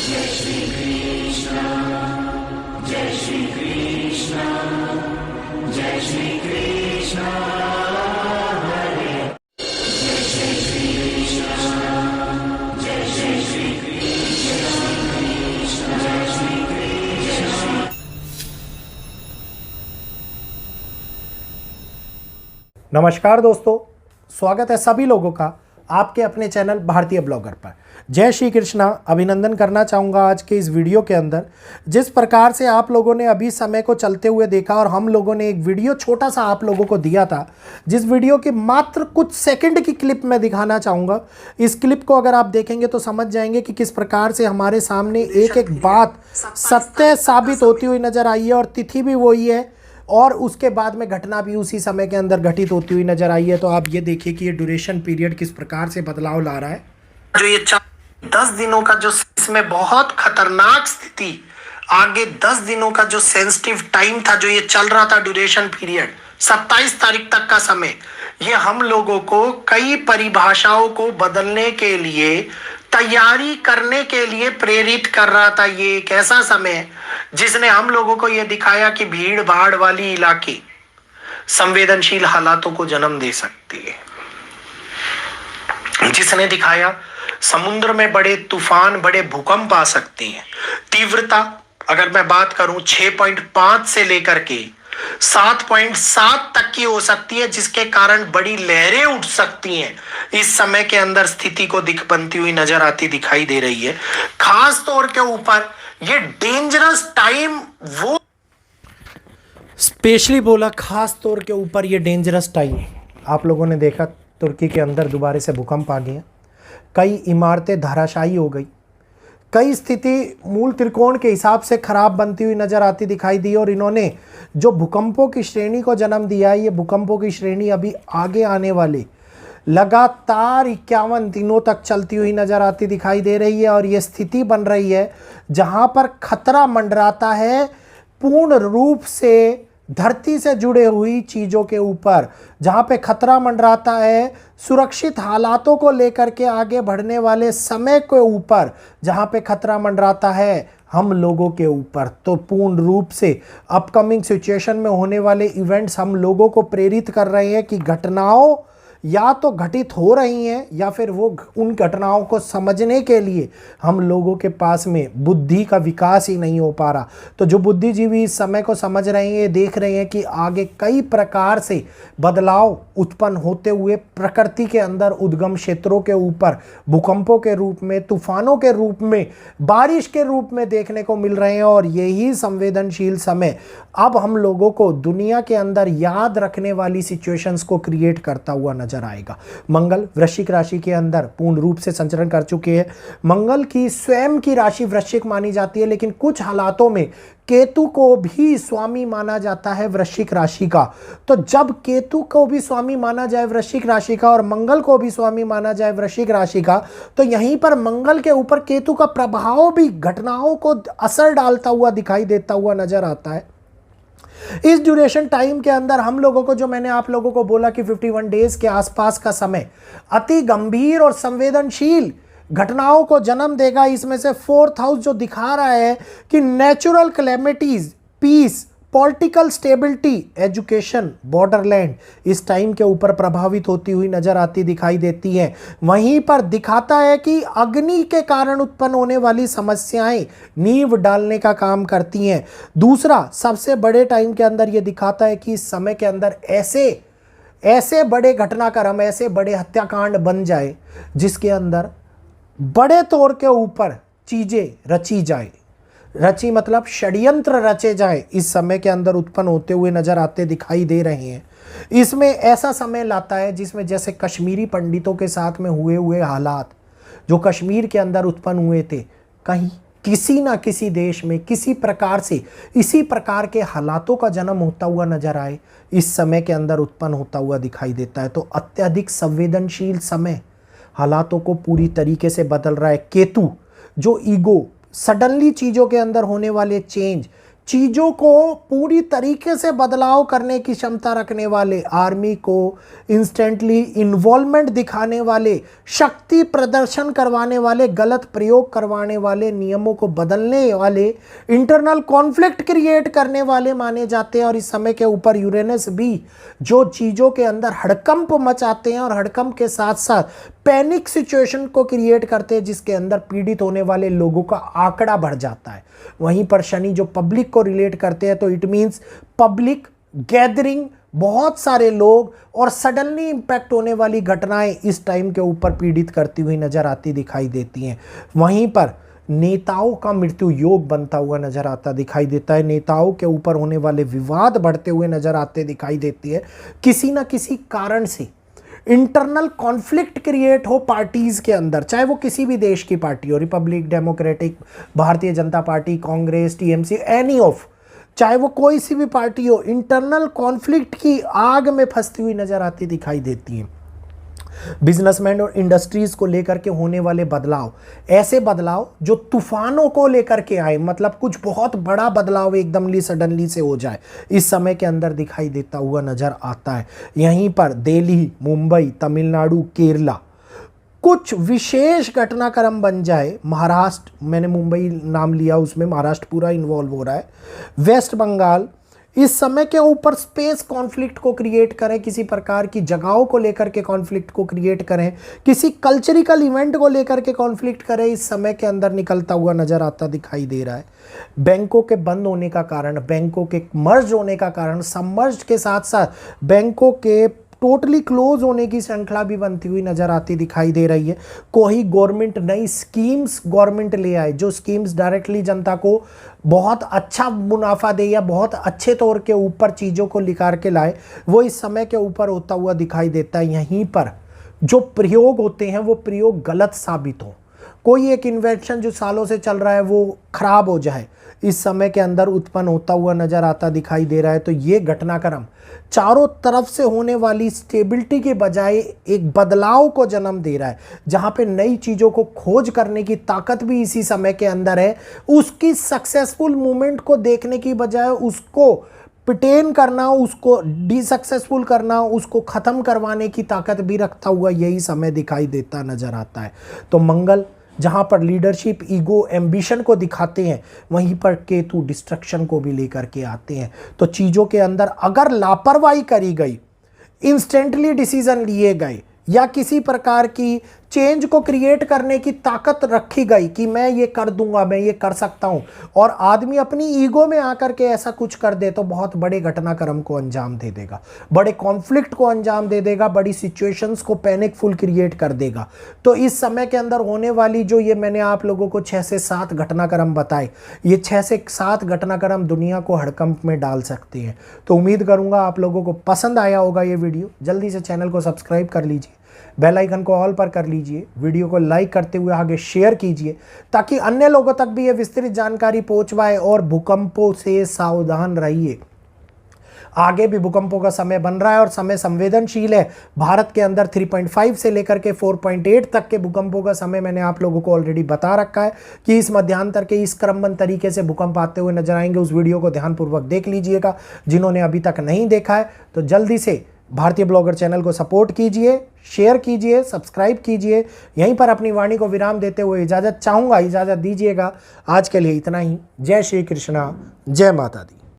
जय श्री कृष्ण, जय श्री कृष्ण, जय श्री कृष्ण हरे, जय श्री कृष्ण, जय श्री कृष्ण, जय श्री कृष्ण। नमस्कार दोस्तों, स्वागत है सभी लोगों का आपके अपने चैनल भारतीय ब्लॉगर पर। जय श्री कृष्णा। अभिनंदन करना चाहूँगा आज के इस वीडियो के अंदर। जिस प्रकार से आप लोगों ने अभी समय को चलते हुए देखा और हम लोगों ने एक वीडियो छोटा सा आप लोगों को दिया था, जिस वीडियो की मात्र कुछ सेकंड की क्लिप मैं दिखाना चाहूँगा। इस क्लिप को अगर आप देखेंगे तो समझ जाएंगे कि किस प्रकार से हमारे सामने एक एक बात सत्य साबित होती हुई नजर आई है और तिथि भी वही है और उसके बाद में घटना भी उसी समय के अंदर घटित होती हुई नजर आई है। तो आप ये देखिए कि ये ड्यूरेशन पीरियड किस प्रकार से बदलाव ला रहा है। जो ये 10 दिनों का जो इसमें बहुत खतरनाक स्थिति, आगे 10 दिनों का जो सेंसिटिव टाइम था, जो ये चल रहा था ड्यूरेशन पीरियड 27 तारीख तक का समय, ये हम लोगों को कई परिभाषाओं को बदलने के लिए, तैयारी करने के लिए प्रेरित कर रहा था। ये एक ऐसा समय जिसने हम लोगों को यह दिखाया कि भीड़ भाड़ वाली इलाके संवेदनशील हालातों को जन्म दे सकती है, जिसने दिखाया समुद्र में बड़े तूफान, बड़े भूकंप आ सकते हैं। तीव्रता अगर मैं बात करूं 6.5 से लेकर के 7.7 तक की हो सकती है, जिसके कारण बड़ी लहरें उठ सकती हैं। इस समय के अंदर स्थिति को बनती हुई नजर आती दिखाई दे रही है। खास तौर के ऊपर ये डेंजरस टाइम, वो स्पेशली बोला खास तौर के ऊपर ये डेंजरस टाइम। आप लोगों ने देखा तुर्की के अंदर दोबारा से भूकंप आ गया, कई इमारतें धराशायी हो गई, कई स्थिति मूल त्रिकोण के हिसाब से खराब बनती हुई नजर आती दिखाई दी। और इन्होंने जो भूकंपों की श्रेणी को जन्म दिया है, ये भूकंपों की श्रेणी अभी आगे आने वाले लगातार 51 दिनों तक चलती हुई नजर आती दिखाई दे रही है। और ये स्थिति बन रही है जहां पर खतरा मंडराता है पूर्ण रूप से धरती से जुड़े हुई चीज़ों के ऊपर, जहाँ पे खतरा मंडराता है सुरक्षित हालातों को लेकर के आगे बढ़ने वाले समय के ऊपर, जहाँ पे खतरा मंडराता है हम लोगों के ऊपर। तो पूर्ण रूप से अपकमिंग सिचुएशन में होने वाले इवेंट्स हम लोगों को प्रेरित कर रहे हैं कि घटनाओं या तो घटित हो रही हैं या फिर वो उन घटनाओं को समझने के लिए हम लोगों के पास में बुद्धि का विकास ही नहीं हो पा रहा। तो जो बुद्धिजीवी इस समय को समझ रहे हैं, देख रहे हैं कि आगे कई प्रकार से बदलाव उत्पन्न होते हुए प्रकृति के अंदर उद्गम क्षेत्रों के ऊपर भूकंपों के रूप में, तूफानों के रूप में, बारिश के रूप में देखने को मिल रहे हैं। और यही संवेदनशील समय अब हम लोगों को दुनिया के अंदर याद रखने वाली सिचुएशंस को क्रिएट करता हुआ नजर आएगा। मंगल वृश्चिक राशि के अंदर पूर्ण रूप से संचरण कर चुके हैं। मंगल की स्वयं की राशि वृश्चिक मानी जाती है, लेकिन कुछ हालातों में केतु को भी स्वामी माना जाता है वृश्चिक राशि का। तो जब केतु को भी स्वामी माना जाए वृश्चिक राशि का और मंगल को भी स्वामी माना जाए वृश्चिक राशि का, तो यहीं पर मंगल के ऊपर केतु का प्रभाव भी घटनाओं को असर डालता हुआ दिखाई देता हुआ नजर आता है। इस ड्यूरेशन टाइम के अंदर हम लोगों को, जो मैंने आप लोगों को बोला कि 51 डेज के आसपास का समय अति गंभीर और संवेदनशील घटनाओं को जन्म देगा। इसमें से 4th हाउस जो दिखा रहा है कि natural calamities, peace, political stability, education, borderland इस टाइम के ऊपर प्रभावित होती हुई नजर आती दिखाई देती है। वहीं पर दिखाता है कि अग्नि के कारण उत्पन्न होने वाली समस्याएं नींव डालने का काम करती हैं। दूसरा सबसे बड़े टाइम के अंदर ये दिखाता है कि इस समय के अंदर ऐसे बड़े घटनाक्रम, ऐसे बड़े हत्याकांड बन जाए जिसके अंदर बड़े तौर के ऊपर चीजें रची जाए, रची मतलब षड्यंत्र रचे जाए, इस समय के अंदर उत्पन्न होते हुए नजर आते दिखाई दे रहे हैं। इसमें ऐसा समय लाता है जिसमें जैसे कश्मीरी पंडितों के साथ में हुए हालात जो कश्मीर के अंदर उत्पन्न हुए थे, कहीं किसी ना किसी देश में किसी प्रकार से इसी प्रकार के हालातों का जन्म होता हुआ नजर आए, इस समय के अंदर उत्पन्न होता हुआ दिखाई देता है। तो अत्यधिक संवेदनशील समय हालातों को पूरी तरीके से बदल रहा है। केतु जो ईगो, सडनली चीज़ों के अंदर होने वाले चेंज, चीज़ों को पूरी तरीके से बदलाव करने की क्षमता रखने वाले, आर्मी को इंस्टेंटली इन्वॉल्वमेंट दिखाने वाले, शक्ति प्रदर्शन करवाने वाले, गलत प्रयोग करवाने वाले, नियमों को बदलने वाले, इंटरनल कॉन्फ्लिक्ट क्रिएट करने वाले माने जाते हैं। और इस समय के ऊपर यूरेनस भी जो चीज़ों के अंदर हड़कंप मचाते हैं और हड़कंप के साथ साथ पैनिक सिचुएशन को क्रिएट करते हैं, जिसके अंदर पीड़ित होने वाले लोगों का आंकड़ा बढ़ जाता है। वहीं पर शनि जो पब्लिक को रिलेट करते हैं, तो इट मींस पब्लिक गैदरिंग, बहुत सारे लोग और सडनली इंपैक्ट होने वाली घटनाएं इस टाइम के ऊपर पीड़ित करती हुई नजर आती दिखाई देती हैं। वहीं पर नेताओं का मृत्यु योग बनता हुआ नजर आता दिखाई देता है। नेताओं के ऊपर होने वाले विवाद बढ़ते हुए नजर आते दिखाई देती है। किसी ना किसी कारण से इंटरनल कॉन्फ्लिक्ट क्रिएट हो पार्टीज के अंदर, चाहे वो किसी भी देश की पार्टी हो, Republic, democratic, Bharatiya Janata party, Congress, TMC, any of, चाहे वो कोई सी भी पार्टी हो, इंटरनल कॉन्फ्लिक्ट की आग में फंसती हुई नजर आती दिखाई देती है। बिजनेसमैन और इंडस्ट्रीज को लेकर के होने वाले बदलाव, ऐसे बदलाव जो तूफानों को लेकर के आए, मतलब कुछ बहुत बड़ा बदलाव एकदमली सडनली से हो जाए, इस समय के अंदर दिखाई देता हुआ नजर आता है। यहीं पर दिल्ली, मुंबई, तमिलनाडु, केरला कुछ विशेष घटनाक्रम बन जाए। महाराष्ट्र, मैंने मुंबई नाम लिया, उसमें महाराष्ट्र पूरा इन्वॉल्व हो रहा है। वेस्ट बंगाल इस समय के ऊपर स्पेस कॉन्फ्लिक्ट को क्रिएट करें, किसी प्रकार की जगहों को लेकर के कॉन्फ्लिक्ट को क्रिएट करें, किसी कल्चरिकल इवेंट को लेकर के कॉन्फ्लिक्ट करें, इस समय के अंदर निकलता हुआ नजर आता दिखाई दे रहा है। बैंकों के बंद होने का कारण, बैंकों के मर्ज होने का कारण, सबमर्ज के साथ साथ बैंकों के टोटली क्लोज होने की श्रृंखला भी बनती हुई नजर आती दिखाई दे रही है। कोई गवर्नमेंट नई स्कीम्स गवर्नमेंट ले आए, जो स्कीम्स डायरेक्टली जनता को बहुत अच्छा मुनाफा दे या बहुत अच्छे तौर के ऊपर चीज़ों को निकाल के लाए, वो इस समय के ऊपर होता हुआ दिखाई देता है। यहीं पर जो प्रयोग होते हैं वो प्रयोग गलत साबित हो, कोई एक इन्वेंशन जो सालों से चल रहा है वो खराब हो जाए, इस समय के अंदर उत्पन्न होता हुआ नजर आता दिखाई दे रहा है। तो ये घटनाक्रम चारों तरफ से होने वाली स्टेबिलिटी के बजाय एक बदलाव को जन्म दे रहा है, जहां पे नई चीज़ों को खोज करने की ताकत भी इसी समय के अंदर है। उसकी सक्सेसफुल मूवमेंट को देखने की बजाय उसको पिटेन करना, उसको डिसक्सेसफुल करना, उसको ख़त्म करवाने की ताकत भी रखता हुआ यही समय दिखाई देता नज़र आता है। तो मंगल जहाँ पर लीडरशिप, ईगो, एम्बिशन को दिखाते हैं, वहीं पर केतु डिस्ट्रक्शन को भी लेकर के आते हैं। तो चीज़ों के अंदर अगर लापरवाही करी गई, इंस्टेंटली डिसीजन लिए गए या किसी प्रकार की चेंज को क्रिएट करने की ताकत रखी गई कि मैं ये कर दूंगा, मैं ये कर सकता हूं, और आदमी अपनी ईगो में आकर के ऐसा कुछ कर दे, तो बहुत बड़े घटनाक्रम को अंजाम दे देगा, बड़े कॉन्फ्लिक्ट को अंजाम दे देगा, बड़ी सिचुएशंस को पैनिकफुल क्रिएट कर देगा। तो इस समय के अंदर होने वाली जो ये मैंने आप लोगों को 6 से 7 घटनाक्रम बताए, ये 6 से 7 घटनाक्रम दुनिया को हड़कंप में डाल सकते हैं। तो उम्मीद करूंगा आप लोगों को पसंद आया होगा ये वीडियो। जल्दी से चैनल को सब्सक्राइब कर लीजिए, बेल आइकन को ऑल पर कर लीजिए, वीडियो को लाइक करते हुए आगे शेयर कीजिए, ताकि अन्य लोगों तक भी ये विस्तृत जानकारी पहुंच पाए। और भूकंपों से सावधान रहिए, आगे भी भूकंपों का समय बन रहा है और समय संवेदनशील है। भारत के अंदर 3.5 से लेकर के 4.8 तक के भूकंपों का समय मैंने आप लोगों को ऑलरेडी बता रखा है कि इस मध्यांतर के इस क्रमबद्ध तरीके से भूकंप आते हुए नजर आएंगे। उस वीडियो को ध्यानपूर्वक देख लीजिएगा। जिन्होंने अभी तक नहीं देखा है तो जल्दी से भारतीय ब्लॉगर चैनल को सपोर्ट कीजिए, शेयर कीजिए, सब्सक्राइब कीजिए। यहीं पर अपनी वाणी को विराम देते हुए इजाज़त चाहूँगा, इजाज़त दीजिएगा। आज के लिए इतना ही। जय श्री कृष्णा, जय माता दी।